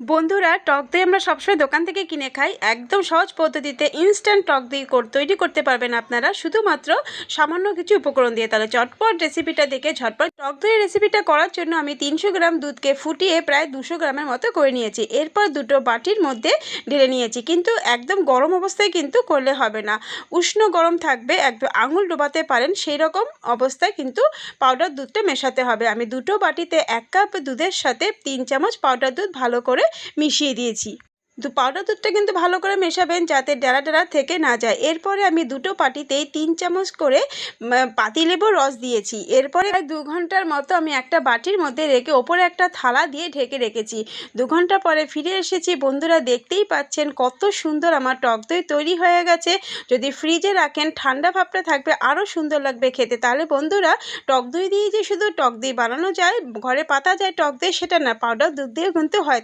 বন্ধুরা, টক দই আমরা সবসময় দোকান থেকে কিনে খাই। একদম সহজ পদ্ধতিতে ইনস্ট্যান্ট টক দই তৈরি করতে পারবেন আপনারা শুধুমাত্র সামান্য কিছু উপকরণ দিয়ে। তাহলে চটপট রেসিপিটা দেখে ঝটপট টক দইয়ের রেসিপিটা করার জন্য আমি 300 গ্রাম দুধকে ফুটিয়ে প্রায় 200 গ্রামের মতো করে নিয়েছি। এরপর দুটো বাটির মধ্যে ঢেলে নিয়েছি, কিন্তু একদম গরম অবস্থায় কিন্তু করলে হবে না, উষ্ণ গরম থাকবে, একদম আঙুল ডোবাতে পারেন সেই রকম অবস্থায় কিন্তু পাউডার দুধটা মেশাতে হবে। আমি দুটো বাটিতে 1 কাপ দুধের সাথে 3 চামচ পাউডার দুধ ভালো করে মিশিয়ে দিয়েছি। পাউডার দুধটা কিন্তু ভালো করে মেশাবেন যাতে ডেলা ডেলা থেকে না যায়। এরপরে আমি দুটো বাটিতেই 3 চামচ করে পাতিলেবুর রস দিয়েছি। এরপরে 2 ঘন্টার মতো আমি একটা বাটির মধ্যে রেখে ওপরে একটা থালা দিয়ে ঢেকে রেখেছি। 2 ঘন্টা পরে ফিরে এসেছি। বন্ধুরা, দেখতেই পাচ্ছেন কত সুন্দর আমার টক দই তৈরি হয়ে গেছে। যদি ফ্রিজে রাখেন ঠান্ডা ভাবটা থাকবে, আরও সুন্দর লাগবে খেতে। তাহলে বন্ধুরা, টক দই দিয়ে যে শুধু টক দই বানানো যায়, ঘরে পাতা যায় টক দই, সেটা না, পাউডার দুধ দিয়েও কিন্তু হয়।